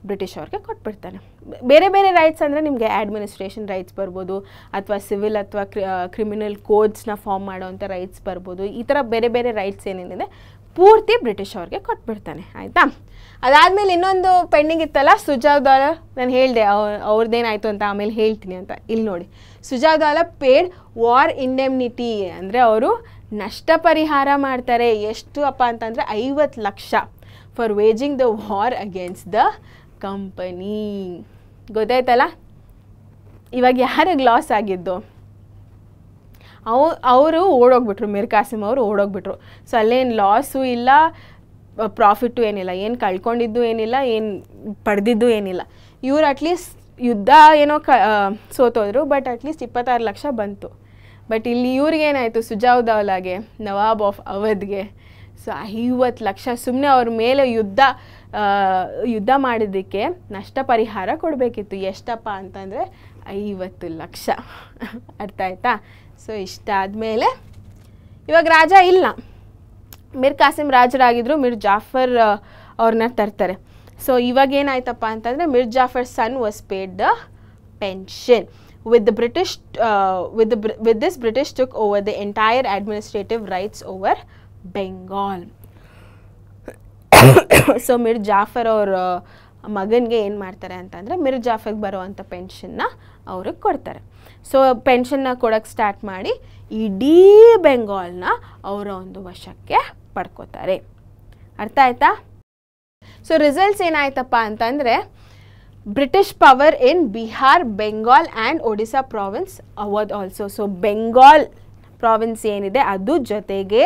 ಬ್ರಿಟಿಷ್ ಅವ್ರಿಗೆ ಕೊಟ್ಬಿಡ್ತಾನೆ. ಬೇರೆ ಬೇರೆ ರೈಟ್ಸ್ ಅಂದರೆ ನಿಮಗೆ ಅಡ್ಮಿನಿಸ್ಟ್ರೇಷನ್ ರೈಟ್ಸ್ ಬರ್ಬೋದು, ಅಥವಾ ಸಿವಿಲ್ ಅಥವಾ ಕ್ರಿಮಿನಲ್ ಕೋಡ್ಸ್ನ ಫಾರ್ಮ್ ಮಾಡೋವಂಥ ರೈಟ್ಸ್ ಬರ್ಬೋದು. ಈ ಥರ ಬೇರೆ ಬೇರೆ ರೈಟ್ಸ್ ಏನೇನಿದೆ ಪೂರ್ತಿ ಬ್ರಿಟಿಷ್ ಅವ್ರಿಗೆ ಕೊಟ್ಬಿಡ್ತಾನೆ. ಆಯಿತಾ? ಅದಾದಮೇಲೆ ಇನ್ನೊಂದು ಪೆಂಡಿಂಗ್ ಇತ್ತಲ್ಲ, ಸುಜಾವ್ದಾಲ. ನಾನು ಹೇಳಿದೆ ಅವ್ರದ್ದೇನಾಯಿತು ಅಂತ ಆಮೇಲೆ ಹೇಳ್ತೀನಿ ಅಂತ. ಇಲ್ಲಿ ನೋಡಿ, ಸುಜಾವ್ದಾಲ ಪೇಡ್ ವಾರ್ ಇಂಡೆಮ್ನಿಟಿ ಅಂದರೆ ಅವರು ನಷ್ಟ ಪರಿಹಾರ ಮಾಡ್ತಾರೆ. ಎಷ್ಟು ಅಪ್ಪ ಅಂತಂದರೆ 50 lakh for waging the war against the company. ಗೊತ್ತಾಯ್ತಲ್ಲ? ಇವಾಗ ಯಾರಿಗೆ ಲಾಸ್ ಆಗಿದ್ದು? ಅವರು ಓಡೋಗ್ಬಿಟ್ರು, ಮೀರ್ ಕಾಸಿಮ್ ಅವರು ಓಡೋಗ್ಬಿಟ್ರು. ಸೊ ಅಲ್ಲೇನು ಲಾಸು ಇಲ್ಲ, ಪ್ರಾಫಿಟ್ಟು ಏನಿಲ್ಲ, ಏನು ಕಳ್ಕೊಂಡಿದ್ದು ಏನಿಲ್ಲ, ಏನು ಪಡೆದಿದ್ದು ಏನಿಲ್ಲ. ಇವ್ರು ಅಟ್ಲೀಸ್ಟ್ ಯುದ್ಧ ಏನೋ ಸೋತೋದ್ರು, ಬಟ್ ಅಟ್ಲೀಸ್ಟ್ 26 ಲಕ್ಷ ಬಂತು. ಬಟ್ ಇಲ್ಲಿ ಇವ್ರಿಗೇನಾಯಿತು, ಸುಜಾವ್ದಾಲಾಗೆ, ನವಾಬ್ ಆಫ್ ಅವಧ್ಗೆ ಸೊ 50 ಲಕ್ಷ ಸುಮ್ಮನೆ ಅವ್ರ ಮೇಲೆ ಯುದ್ಧ ಮಾಡಿದ್ದಕ್ಕೆ ನಷ್ಟ ಪರಿಹಾರ ಕೊಡಬೇಕಿತ್ತು. ಎಷ್ಟಪ್ಪ ಅಂತಂದರೆ 50 ಲಕ್ಷ. ಅರ್ಥ ಆಯ್ತಾ? ಸೊ ಇಷ್ಟಾದಮೇಲೆ ಇವಾಗ ರಾಜ ಇಲ್ಲ, ಮೀರ್ ಕಾಸಿಮ್ ರಾಜರಾಗಿದ್ದರು, ಮೀರ್ ಜಾಫರ್ ಅವ್ರನ್ನ ತರ್ತಾರೆ. ಸೊ ಇವಾಗ ಏನಾಯ್ತಪ್ಪ ಅಂತಂದರೆ Mir Jafar son was paid the pension. With this British took over the entire administrative rights over Bengal. So Mir Jafar ಅವ್ರ ಮಗನಿಗೆ ಏನು ಮಾಡ್ತಾರೆ ಅಂತಂದರೆ ಮೀರ್ ಜಾಫರ್ಗೆ ಬರುವಂಥ ಪೆನ್ಷನ್ನ ಅವ್ರಿಗೆ ಕೊಡ್ತಾರೆ. ಸೊ ಪೆನ್ಷನ್ನ ಕೊಡೋಕ್ಕೆ ಸ್ಟಾರ್ಟ್ ಮಾಡಿ ಇಡೀ ಬೆಂಗಾಲ್ನ ಅವರ ಒಂದು ವಶಕ್ಕೆ ಪಡ್ಕೋತಾರೆ. ಅರ್ಥ ಆಯ್ತಾ? ಸೊ ರಿಸಲ್ಟ್ಸ್ ಏನಾಯ್ತಪ್ಪ ಅಂತಂದರೆ British power in Bihar, Bengal and Odisha province Awadh also. So Bengal province ಏನಿದೆ ಅದು ಜೊತೆಗೆ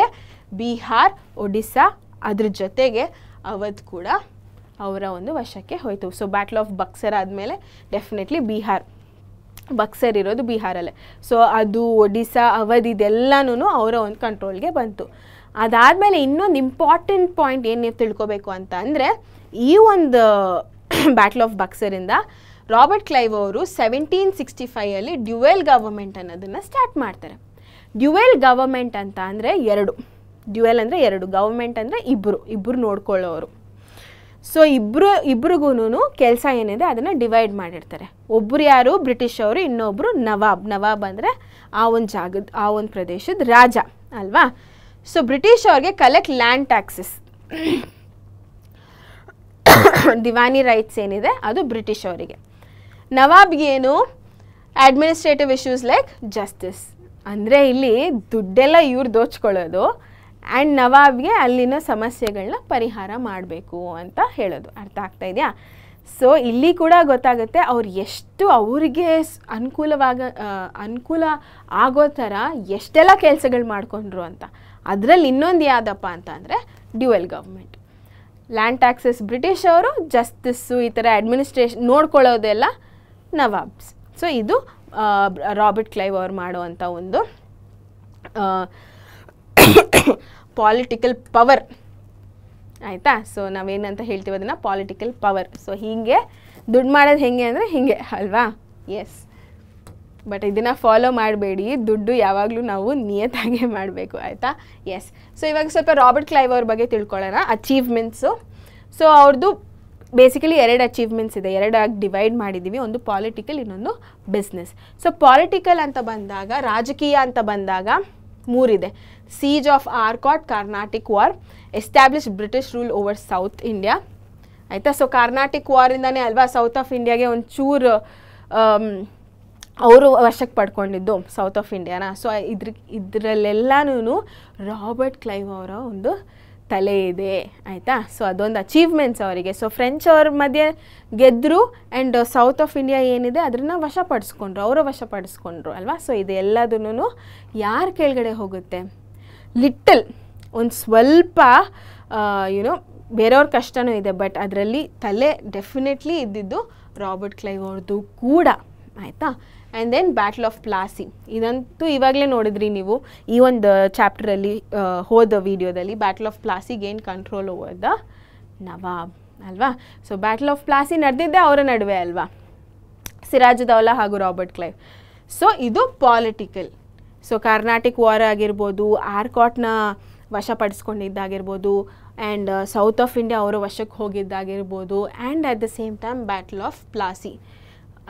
ಬಿಹಾರ್, ಒಡಿಸ್ಸಾ, ಅದ್ರ ಜೊತೆಗೆ ಅವಧ್ ಕೂಡ ಅವರ ಒಂದು ವಶಕ್ಕೆ ಹೋಯಿತು. ಸೊ ಬ್ಯಾಟಲ್ ಆಫ್ ಬಕ್ಸರ್ ಆದಮೇಲೆ ಡೆಫಿನೆಟ್ಲಿ ಬಕ್ಸರ್ ಇರೋದು ಬಿಹಾರಲ್ಲೇ. ಸೊ ಅದು ಒಡಿಸ್ಸಾ, ಅವಧ್ ಇದೆಲ್ಲನೂ ಅವರ ಒಂದು ಕಂಟ್ರೋಲ್ಗೆ ಬಂತು. ಅದಾದಮೇಲೆ ಇನ್ನೊಂದು ಇಂಪಾರ್ಟೆಂಟ್ ಪಾಯಿಂಟ್ ಏನು ನೀವು ತಿಳ್ಕೊಬೇಕು ಅಂತ ಅಂದರೆ, ಈ ಒಂದು ಬ್ಯಾಟಲ್ ಆಫ್ ಬಕ್ಸರಿಂದ ರಾಬರ್ಟ್ ಕ್ಲೈವ್ ಅವರು 1765 ಡ್ಯುವೆಲ್ ಗವರ್ಮೆಂಟ್ ಅನ್ನೋದನ್ನು ಸ್ಟಾರ್ಟ್ ಮಾಡ್ತಾರೆ. ಡ್ಯುವೆಲ್ ಗವರ್ಮೆಂಟ್ ಅಂತ ಅಂದರೆ ಡ್ಯುವೆಲ್ ಅಂದರೆ ಎರಡು, ಗವರ್ಮೆಂಟ್ ಅಂದರೆ ಇಬ್ಬರು ನೋಡ್ಕೊಳ್ಳೋರು. ಸೊ ಇಬ್ರಿಗೂ ಕೆಲಸ ಏನಿದೆ ಅದನ್ನು ಡಿವೈಡ್ ಮಾಡಿರ್ತಾರೆ. ಒಬ್ಬರು ಯಾರು? ಬ್ರಿಟಿಷ್ ಅವರು, ಇನ್ನೊಬ್ಬರು ನವಾಬ್ ಅಂದರೆ ಆ ಒಂದು ಪ್ರದೇಶದ ರಾಜ ಅಲ್ವಾ. ಸೊ ಬ್ರಿಟಿಷ್ ಅವ್ರಿಗೆ collect land taxes, diwani rights ಏನಿದೆ ಅದು ಬ್ರಿಟಿಷ್ ಅವರಿಗೆ. ನವಾಬ್ಗೇನು? Administrative issues like justice. ಅಂದರೆ ಇಲ್ಲಿ ದುಡ್ಡೆಲ್ಲ ಇವ್ರು ದೋಚ್ಕೊಳ್ಳೋದು, ಆ್ಯಂಡ್ ನವಾಬ್ಗೆ ಅಲ್ಲಿನ ಸಮಸ್ಯೆಗಳನ್ನ ಪರಿಹಾರ ಮಾಡಬೇಕು ಅಂತ ಹೇಳೋದು. ಅರ್ಥ ಆಗ್ತಾ ಇದೆಯಾ? ಸೊ ಇಲ್ಲಿ ಕೂಡ ಗೊತ್ತಾಗುತ್ತೆ ಅವ್ರು ಎಷ್ಟು ಅವ್ರಿಗೆ ಅನುಕೂಲ ಆಗೋ ಥರ ಎಷ್ಟೆಲ್ಲ ಕೆಲಸಗಳು ಮಾಡ್ಕೊಂಡ್ರು ಅಂತ. ಅದರಲ್ಲಿ ಇನ್ನೊಂದು ಯಾವುದಪ್ಪ ಅಂತ ಅಂದರೆ dual government. Land taxes British ಅವರು, ಜಸ್ಟಿಸ್ಸು ಈ ಥರ ಅಡ್ಮಿನಿಸ್ಟ್ರೇಷನ್ ನೋಡ್ಕೊಳ್ಳೋದೆಲ್ಲ ನವಾಬ್ಸ್. ಸೊ ಇದು ರಾಬರ್ಟ್ ಕ್ಲೈವ್ ಅವ್ರು ಮಾಡುವಂಥ ಒಂದು ಪಾಲಿಟಿಕಲ್ ಪವರ್. ಆಯಿತಾ? ಸೊ ನಾವೇನಂತ ಹೇಳ್ತೀವಿ ಅದನ್ನು ಪಾಲಿಟಿಕಲ್ ಪವರ್. ಸೊ ಹೀಗೆ ದುಡ್ಡು ಮಾಡೋದು ಹೆಂಗೆ ಅಂದರೆ ಹೀಗೆ ಅಲ್ವಾ? ಎಸ್. ಬಟ್ ಇದನ್ನು ಫಾಲೋ ಮಾಡಬೇಡಿ, ದುಡ್ಡು ಯಾವಾಗಲೂ ನಾವು ನಿಯತ್ತಾಗೆ ಮಾಡಬೇಕು. ಆಯಿತಾ? ಎಸ್. ಸೊ ಇವಾಗ ಸ್ವಲ್ಪ ರಾಬರ್ಟ್ ಕ್ಲೈವ್ ಅವ್ರ ಬಗ್ಗೆ ತಿಳ್ಕೊಳ್ಳೋಣ. ಅಚೀವ್ಮೆಂಟ್ಸು. ಸೊ ಅವ್ರದ್ದು ಬೇಸಿಕಲಿ 2 ಅಚೀವ್ಮೆಂಟ್ಸ್ ಇದೆ, 2 ಆಗಿ ಡಿವೈಡ್ ಮಾಡಿದ್ದೀವಿ. ಒಂದು ಪಾಲಿಟಿಕಲ್, ಇನ್ನೊಂದು ಬಿಸ್ನೆಸ್. ಸೊ ಪಾಲಿಟಿಕಲ್ ಅಂತ ಬಂದಾಗ, ರಾಜಕೀಯ ಅಂತ ಬಂದಾಗ 3 ಇದೆ. Siege of Arcot, Carnatic war, establish British rule over south India ಆಯಿತಾ. ಸೊ ಕಾರ್ನಾಟಿಕ್ ವಾರಿಂದನೇ ಅಲ್ವಾ ಸೌತ್ ಆಫ್ ಇಂಡಿಯಾಗೆ ಒಂಚೂರು ಅವರು ವಶಕ್ಕೆ ಪಡ್ಕೊಂಡಿದ್ದು ಸೌತ್ ಆಫ್ ಇಂಡಿಯಾನ. ಸೊ ಇದರಲ್ಲೆಲ್ಲನೂ ರಾಬರ್ಟ್ ಕ್ಲೈವ್ ಅವರ ಒಂದು ತಲೆ ಇದೆ ಆಯಿತಾ. ಸೊ ಅದೊಂದು ಅಚೀವ್ಮೆಂಟ್ಸ್ ಅವರಿಗೆ. ಸೊ ಫ್ರೆಂಚ್ ಅವ್ರ ಮಧ್ಯೆ ಗೆದ್ದರು ಆ್ಯಂಡ್ ಸೌತ್ ಆಫ್ ಇಂಡಿಯಾ ಏನಿದೆ ಅದನ್ನು ವಶಪಡಿಸ್ಕೊಂಡ್ರು, ಅವರ ವಶಪಡಿಸ್ಕೊಂಡ್ರು ಅಲ್ವಾ. ಸೊ ಇದೆಲ್ಲದನ್ನು ಯಾರ ಕೆಳಗಡೆ ಹೋಗುತ್ತೆ, ಲಿಟಲ್ ಒಂದು ಸ್ವಲ್ಪ ಯುನೋ ಬೇರೆಯವ್ರ ಕಷ್ಟನೂ ಇದೆ, ಬಟ್ ಅದರಲ್ಲಿ ತಲೆ ಡೆಫಿನೆಟ್ಲಿ ಇದ್ದಿದ್ದು ರಾಬರ್ಟ್ ಕ್ಲೈವ್ ಅವ್ರದ್ದು ಕೂಡ ಆಯಿತಾ. And then battle of Plassey, ಇದಂತೂ ಇವಾಗಲೇ ನೋಡಿದ್ರಿ ನೀವು ಈ ಒಂದು ಚಾಪ್ಟರಲ್ಲಿ ಹೋದ ವಿಡಿಯೋದಲ್ಲಿ. Battle of Plassey gain control over the nawab ಅಲ್ವಾ. ಸೊ ಬ್ಯಾಟಲ್ ಆಫ್ ಪ್ಲಾಸಿ ನಡೆದಿದ್ದೆ ಅವರ ನಡುವೆ ಅಲ್ವಾ, ಸಿರಾಜುದ್ದೌಲಾ ಹಾಗೂ ರಾಬರ್ಟ್ ಕ್ಲೈವ್. ಸೊ ಇದು ಪಾಲಿಟಿಕಲ್. ಸೊ ಕಾರ್ನಾಟಿಕ್ ವಾರ್ ಆಗಿರ್ಬೋದು, ಆರ್ಕಾಟ್ನ ವಶಪಡಿಸ್ಕೊಂಡಿದ್ದಾಗಿರ್ಬೋದು, ಆ್ಯಂಡ್ ಸೌತ್ ಆಫ್ ಇಂಡಿಯಾ ಅವರ ವಶಕ್ಕೆ ಹೋಗಿದ್ದಾಗಿರ್ಬೋದು, and at the same time battle of Plassey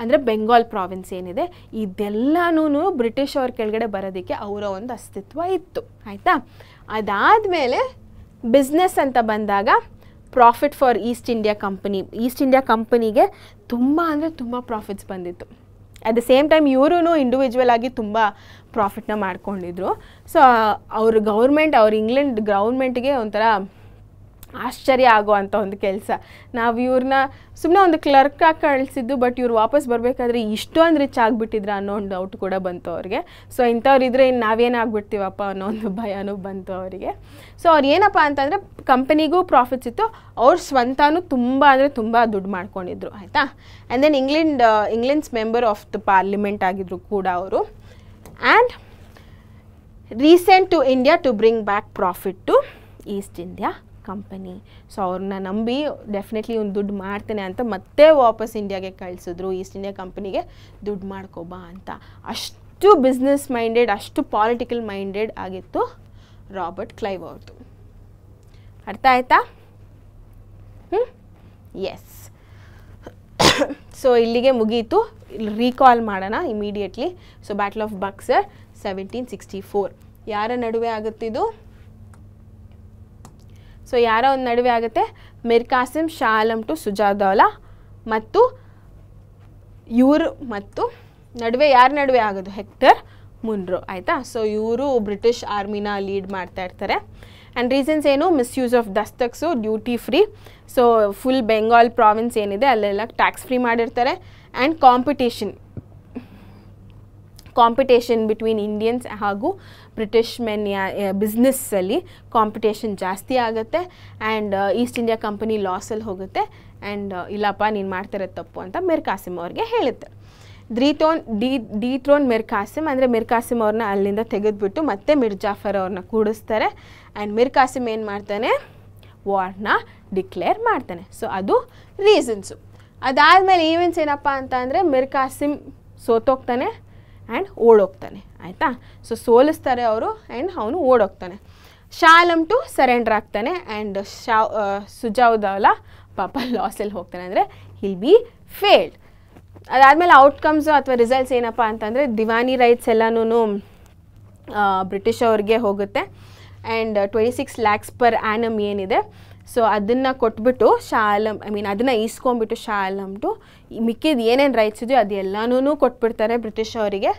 ಅಂದರೆ ಬೆಂಗಾಲ್ ಪ್ರಾವಿನ್ಸ್ ಏನಿದೆ ಇದೆಲ್ಲನೂ ಬ್ರಿಟಿಷ್ ಅವ್ರ ಕೆಳಗಡೆ ಬರೋದಕ್ಕೆ ಅವರ ಒಂದು ಅಸ್ತಿತ್ವ ಇತ್ತು ಆಯಿತಾ. ಅದಾದಮೇಲೆ ಬಿಸ್ನೆಸ್ ಅಂತ ಬಂದಾಗ ಪ್ರಾಫಿಟ್ ಫಾರ್ ಈಸ್ಟ್ ಇಂಡಿಯಾ ಕಂಪನಿಗೆ ತುಂಬ ಅಂದರೆ ತುಂಬ ಪ್ರಾಫಿಟ್ಸ್ ಬಂದಿತ್ತು. ಅಟ್ ದ ಸೇಮ್ ಟೈಮ್ ಇವರು ಇಂಡಿವಿಜುವಲ್ ಆಗಿ ತುಂಬ ಪ್ರಾಫಿಟ್ನ ಮಾಡ್ಕೊಂಡಿದ್ರು. ಸೊ ಅವ್ರ ಇಂಗ್ಲೆಂಡ್ ಗೌರ್ಮೆಂಟ್ಗೆ ಒಂಥರ ಆಶ್ಚರ್ಯ ಆಗುವಂಥ ಒಂದು ಕೆಲಸ. ನಾವು ಇವ್ರನ್ನ ಸುಮ್ಮನೆ ಒಂದು ಕ್ಲರ್ಕಾಗಿ ಕಳಿಸಿದ್ದು, ಬಟ್ ಇವ್ರು ವಾಪಸ್ ಬರಬೇಕಾದ್ರೆ ಇಷ್ಟೊಂದು ರಿಚ್ ಆಗಿಬಿಟ್ಟಿದ್ರ ಅನ್ನೋ ಒಂದು ಡೌಟ್ ಕೂಡ ಬಂತು ಅವ್ರಿಗೆ. ಸೊ ಇಂಥವ್ರು ಇದ್ದರೆ ಇನ್ನು ನಾವೇನಾಗ್ಬಿಡ್ತೀವಪ್ಪ ಅನ್ನೋ ಒಂದು ಭಯನೂ ಬಂತು ಅವರಿಗೆ. ಸೊ ಅವ್ರು ಏನಪ್ಪ ಅಂತಂದರೆ ಕಂಪನಿಗೂ ಪ್ರಾಫಿಟ್ಸ್ ಇತ್ತು, ಅವ್ರ ಸ್ವಂತನೂ ತುಂಬ ಅಂದರೆ ತುಂಬ ದುಡ್ಡು ಮಾಡ್ಕೊಂಡಿದ್ರು ಆಯಿತಾ. And then England's member of the parliament ಆಗಿದ್ರು ಕೂಡ ಅವರು. And resent to India to bring back profit to East India company. So ಅವ್ರನ್ನ ನಂಬಿ ಡೆಫಿನೆಟ್ಲಿ ಒಂದು ದುಡ್ಡು ಮಾಡ್ತೇನೆ ಅಂತ ಮತ್ತೆ ವಾಪಸ್ ಇಂಡಿಯಾಗೆ ಕಳಿಸಿದ್ರು, ಈಸ್ಟ್ ಇಂಡಿಯಾ ಕಂಪನಿಗೆ ದುಡ್ಡು ಮಾಡ್ಕೊಬಾ ಅಂತ. ಅಷ್ಟು ಬಿಸ್ನೆಸ್ ಮೈಂಡೆಡ್, ಅಷ್ಟು ಪಾಲಿಟಿಕಲ್ ಮೈಂಡೆಡ್ ಆಗಿತ್ತು ರಾಬರ್ಟ್ ಕ್ಲೈವ್ ಅವ್ರದ್ದು. ಅರ್ಥ ಆಯ್ತಾ? ಎಸ್. ಸೊ ಇಲ್ಲಿಗೆ ಮುಗೀತು. ರೀಕಾಲ್ ಮಾಡೋಣ immediately. So battle of Buxar 1764 ಯಾರ ನಡುವೆ ಆಗುತ್ತಿದ್ದು? ಸೊ ಯಾರ ಒಂದು ನಡುವೆ ಆಗುತ್ತೆ? ಮಿರ್ ಕಾಸಿಮ್, ಶಾ ಆಲಂ ಟು ಸುಜಾದೌಲಾ ಮತ್ತು ಇವರು ಮತ್ತು ನಡುವೆ ಯಾರ ನಡುವೆ ಆಗೋದು? ಹೆಕ್ಟರ್ ಮುನ್ರೋ ಆಯಿತಾ. ಸೊ ಇವರು ಬ್ರಿಟಿಷ್ ಆರ್ಮಿನ ಲೀಡ್ ಮಾಡ್ತಾ ಇರ್ತಾರೆ. ಆ್ಯಂಡ್ ರೀಸನ್ಸ್ ಏನು? Misuse of dastaks, duty free. So full Bengal province ಏನಿದೆ ಅಲ್ಲೆಲ್ಲ ಟ್ಯಾಕ್ಸ್ ಫ್ರೀ ಮಾಡಿರ್ತಾರೆ. ಆ್ಯಂಡ್ ಕಾಂಪಿಟೇಷನ್ ಬಿಟ್ವೀನ್ ಇಂಡಿಯನ್ಸ್ ಹಾಗೂ ಬ್ರಿಟಿಷ್ ಮೆನ್ ಬಿಸ್ನೆಸ್ಸಲ್ಲಿ ಕಾಂಪಿಟೇಷನ್ ಜಾಸ್ತಿ ಆಗುತ್ತೆ. ಆ್ಯಂಡ್ ಈಸ್ಟ್ ಇಂಡಿಯಾ ಕಂಪನಿ ಲಾಸಲ್ಲಿ ಹೋಗುತ್ತೆ. ಆ್ಯಂಡ್ ಇಲ್ಲಪ್ಪ ನೀನು ಮಾಡ್ತಿರೋದು ತಪ್ಪು ಅಂತ ಮಿರ್ ಕಾಸಿಮ್ ಅವ್ರಿಗೆ ಹೇಳುತ್ತೆ. ಡಿಥ್ರೋನ್ ಮಿರ್ ಕಾಸಿಮ್ ಅಂದರೆ ಮಿರ್ ಕಾಸಿಮ್ ಅವ್ರನ್ನ ಅಲ್ಲಿಂದ ತೆಗೆದುಬಿಟ್ಟು ಮತ್ತೆ ಮಿರ್ ಜಾಫರ್ ಅವ್ರನ್ನ ಕೂಡಿಸ್ತಾರೆ. ಆ್ಯಂಡ್ ಮಿರ್ ಕಾಸಿಮ್ ಏನು ಮಾಡ್ತಾನೆ? ವಾರ್ನ ಡಿಕ್ಲೇರ್ ಮಾಡ್ತಾನೆ. ಸೊ ಅದು ರೀಸನ್ಸು. ಅದಾದಮೇಲೆ ಈವೆಂಟ್ಸ್ ಏನಪ್ಪ ಅಂತ ಅಂದರೆ ಮಿರ್ ಕಾಸಿಮ್ ಸೋತೋಗ್ತಾನೆ ಆ್ಯಂಡ್ ಓಡೋಗ್ತಾನೆ ಆಯಿತಾ. ಸೊ ಸೋಲಿಸ್ತಾರೆ ಅವರು ಆ್ಯಂಡ್ ಅವನು ಓಡೋಗ್ತಾನೆ. ಶಾ ಆಲಂ ಟು ಸರೆಂಡರ್ ಆಗ್ತಾನೆ. ಆ್ಯಂಡ್ ಸುಜಾದೌಲಾ ಪಾಪ ಲಾಸಲ್ಲಿ ಹೋಗ್ತಾನೆ, ಅಂದರೆ ಹಿಲ್ ಬಿ ಫೇಲ್ಡ್. ಅದಾದಮೇಲೆ ಔಟ್ಕಮ್ಸು ಅಥವಾ ರಿಸಲ್ಟ್ಸ್ ಏನಪ್ಪ ಅಂತಂದರೆ ದಿವಾನಿ ರೈಟ್ಸ್ ಎಲ್ಲನೂ ಬ್ರಿಟಿಷ್ ಅವ್ರಿಗೆ ಹೋಗುತ್ತೆ. ಆ್ಯಂಡ್ 26 lakhs per annum ಏನಿದೆ ಸೊ ಅದನ್ನು ಕೊಟ್ಬಿಟ್ಟು ಶಾ ಆಲಂ ಅದನ್ನು ಈಸ್ಕೊಂಡ್ಬಿಟ್ಟು ಶಾ ಆಲಂ ಟು ಮಿಕ್ಕಿದ ಏನೇನು ರೈಟ್ಸ್ ಇದೆಯೋ ಅದೆಲ್ಲನೂ ಕೊಟ್ಬಿಡ್ತಾರೆ ಬ್ರಿಟಿಷ್ ಅವರಿಗೆ.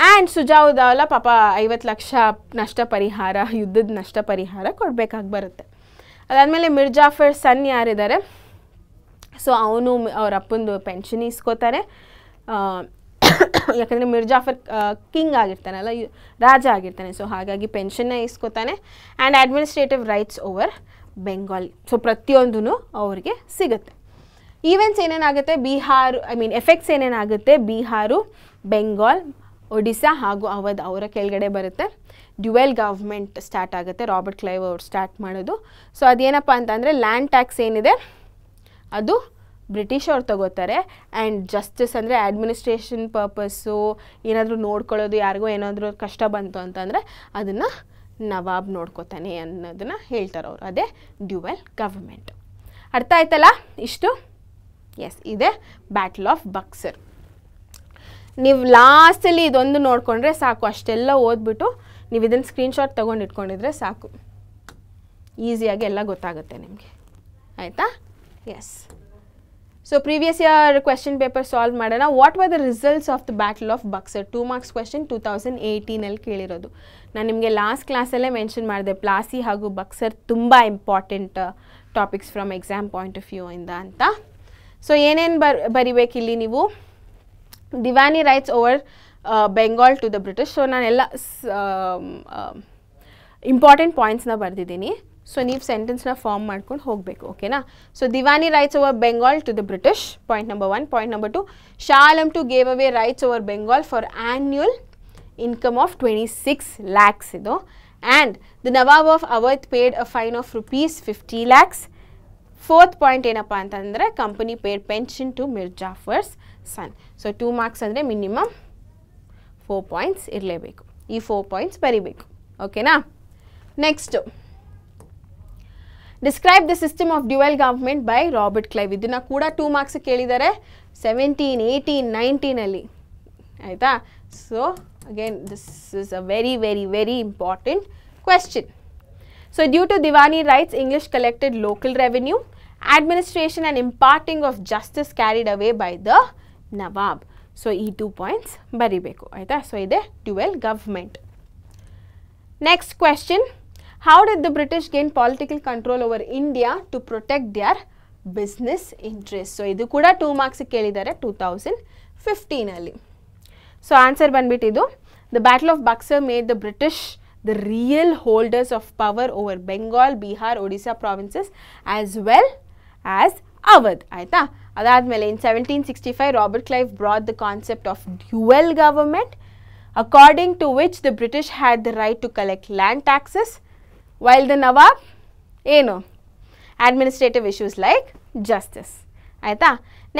ಆ್ಯಂಡ್ ಸುಜಾದೌಲಾ ಪಾಪ 50 ಲಕ್ಷ ನಷ್ಟ ಪರಿಹಾರ, ಯುದ್ಧದ ನಷ್ಟ ಪರಿಹಾರ ಕೊಡಬೇಕಾಗಿ ಬರುತ್ತೆ. ಅದಾದಮೇಲೆ ಮಿರ್ ಜಾಫರ್ ಸನ್ ಯಾರಿದ್ದಾರೆ ಸೊ ಅವನು ಅವ್ರ ಅಪ್ಪಂದು ಪೆನ್ಷನ್ ಇಸ್ಕೋತಾರೆ. ಯಾಕಂದರೆ ಮಿರ್ ಜಾಫರ್ ಕಿಂಗ್ ಆಗಿರ್ತಾನಲ್ಲ, ರಾಜ ಆಗಿರ್ತಾನೆ. ಸೊ ಹಾಗಾಗಿ ಪೆನ್ಷನ್ನ ಇಸ್ಕೋತಾನೆ. And administrative rights over Bengal. So ಪ್ರತಿಯೊಂದೂ ಅವ್ರಿಗೆ ಸಿಗುತ್ತೆ. ಈವೆಂಟ್ಸ್ ಏನೇನಾಗುತ್ತೆ? ಎಫೆಕ್ಟ್ಸ್ ಏನೇನಾಗುತ್ತೆ? ಬಿಹಾರು, ಬೆಂಗಾಲ್, ಒಡಿಸ್ಸಾ ಹಾಗೂ ಅವಧ್ ಅವರ ಕೆಳಗಡೆ ಬರುತ್ತೆ. ಡ್ಯುವೆಲ್ ಗವರ್ಮೆಂಟ್ ಸ್ಟಾರ್ಟ್ ಆಗುತ್ತೆ, ರಾಬರ್ಟ್ ಕ್ಲೈವ್ ಅವ್ರು ಸ್ಟಾರ್ಟ್ ಮಾಡೋದು. ಸೊ ಅದೇನಪ್ಪ ಅಂತಂದರೆ ಲ್ಯಾಂಡ್ ಟ್ಯಾಕ್ಸ್ ಏನಿದೆ ಅದು ಬ್ರಿಟಿಷ್ ಅವ್ರು ತಗೋತಾರೆ. ಆ್ಯಂಡ್ ಜಸ್ಟಿಸ್ ಅಂದರೆ ಅಡ್ಮಿನಿಸ್ಟ್ರೇಷನ್ ಪರ್ಪಸ್ಸು ಏನಾದರೂ ನೋಡ್ಕೊಳ್ಳೋದು, ಯಾರಿಗೋ ಏನಾದರೂ ಕಷ್ಟ ಬಂತು ಅಂತಂದರೆ ಅದನ್ನು ನವಾಬ್ ನೋಡ್ಕೋತಾನೆ ಅನ್ನೋದನ್ನು ಹೇಳ್ತಾರೆ ಅವರು. ಅದೇ ಡ್ಯುವೆಲ್ ಗವರ್ಮೆಂಟ್. ಅರ್ಥ ಆಯ್ತಲ್ಲ ಇಷ್ಟು? ಎಸ್, ಇದೆ ಬ್ಯಾಟಲ್ ಆಫ್ ಬಕ್ಸರ್. ನೀವು ಲಾಸ್ಟಲ್ಲಿ ಇದೊಂದು ನೋಡಿಕೊಂಡ್ರೆ ಸಾಕು. ಅಷ್ಟೆಲ್ಲ ಓದ್ಬಿಟ್ಟು ನೀವು ಇದನ್ನು ಸ್ಕ್ರೀನ್ಶಾಟ್ ತೊಗೊಂಡು ಇಟ್ಕೊಂಡಿದ್ರೆ ಸಾಕು. ಈಸಿಯಾಗಿ ಎಲ್ಲ ಗೊತ್ತಾಗುತ್ತೆ ನಿಮಗೆ ಆಯಿತಾ. Yes, so previous year question paper solve ಮಾಡೋಣ. What were the results of the battle of Buxar? 2 marks question 2018 ಕೇಳಿರೋದು. ನಾನು ನಿಮಗೆ ಲಾಸ್ಟ್ ಕ್ಲಾಸಲ್ಲೇ ಮೆನ್ಷನ್ ಮಾಡಿದೆ ಪ್ಲಾಸಿ ಹಾಗೂ ಬಕ್ಸರ್ ತುಂಬ important topics from exam point of view ಇಂದ ಅಂತ. ಸೊ ಏನೇನು ಬರಿಬೇಕಿಲ್ಲಿ ನೀವು? Diwani rights over Bengal to the British. So ನಾನೆಲ್ಲ ಇಂಪಾರ್ಟೆಂಟ್ ಪಾಯಿಂಟ್ಸ್ನ ಬರೆದಿದ್ದೀನಿ. ಸೊ ನೀವು ಸೆಂಟೆನ್ಸ್ನ ಫಾರ್ಮ್ ಮಾಡ್ಕೊಂಡು ಹೋಗಬೇಕು, ಓಕೆನಾ. So diwani rights over Bengal to the British, point number 1. Point number 2, Shah Alam two gave away rights over Bengal for annual income of 26 lakhs ಇದು. And the nawab of Awadh paid a fine of ₹50 lakhs. 4th point ಏನಪ್ಪ ಅಂತಂದರೆ company paid pension to Mir Jafar's son. So 2 marks ಅಂದರೆ minimum 4 points ಇರಲೇಬೇಕು. ಈ 4 points ಬರಿಬೇಕು, ಓಕೆನಾ. Next, describe the system of dual government by Robert Clive. ಇದನ್ನು ಕೂಡ 2 ಮಾರ್ಕ್ಸ್ ಕೇಳಿದ್ದಾರೆ 17, 18, 19 ಆಯಿತಾ. So again this is a very very very important question. So due to diwani rights English collected local revenue, administration and imparting of justice carried away by the Nawab. So ಈ 2 points ಬರಿಬೇಕು ಆಯಿತಾ. So ಇದೆ dual government. Next question, how did the British gain political control over India to protect their business interests? So ಇದು ಕೂಡ 2 marks ಕೇಳಿದ್ದಾರೆ 2015. So answer ಬಂದ್ಬಿಟ್ಟಿದ್ದು, the battle of Buxar made the British the real holders of power over Bengal, Bihar, Odisha provinces as well as Awadh ಆಯಿತಾ. ಅದಾದಮೇಲೆ in 1765 Robert Clive brought the concept of dual government, according to which the British had the right to collect land taxes while the Nawab ಏನು administrative issues like justice ಆಯಿತಾ.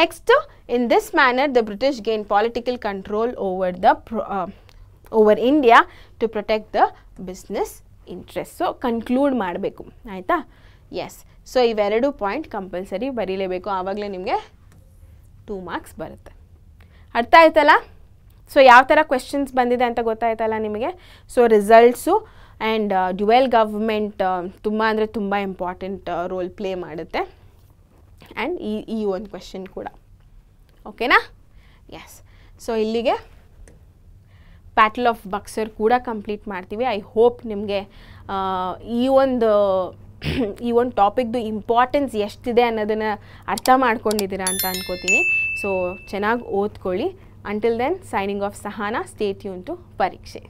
Next, in this manner the British gained political control over India to protect the business interests. So conclude ಮಾಡಬೇಕು ಆಯಿತಾ. Yes, so ಇವೆರಡು point compulsory ಬರೀಲೇಬೇಕು, ಆವಾಗಲೇ ನಿಮಗೆ 2 marks ಬರುತ್ತೆ. ಅರ್ಥ ಆಯ್ತಲ್ಲ? ಸೊ ಯಾವ ಥರ ಕ್ವೆಶ್ಚನ್ಸ್ ಬಂದಿದೆ ಅಂತ ಗೊತ್ತಾಯ್ತಲ್ಲ ನಿಮಗೆ. So results and dual government ತುಂಬ ಅಂದರೆ ತುಂಬ ಇಂಪಾರ್ಟೆಂಟ್ ರೋಲ್ ಪ್ಲೇ ಮಾಡುತ್ತೆ. ಆ್ಯಂಡ್ ಈ ಒಂದು ಕ್ವೆಶ್ಚನ್ ಕೂಡ, ಓಕೆನಾ. ಎಸ್, ಸೊ ಇಲ್ಲಿಗೆ ಬ್ಯಾಟಲ್ ಆಫ್ ಬಕ್ಸರ್ ಕೂಡ ಕಂಪ್ಲೀಟ್ ಮಾಡ್ತೀವಿ. ಐ ಹೋಪ್ ನಿಮಗೆ ಈ ಒಂದು ಟಾಪಿಕ್ದು ಇಂಪಾರ್ಟೆನ್ಸ್ ಎಷ್ಟಿದೆ ಅನ್ನೋದನ್ನು ಅರ್ಥ ಮಾಡ್ಕೊಂಡಿದ್ದೀರಾ ಅಂತ ಅನ್ಕೋತೀನಿ. ಸೊ ಚೆನ್ನಾಗಿ ಓದ್ಕೊಳ್ಳಿ. Until then, signing off Sahana. Stay tune to ಪರೀಕ್ಷೆ.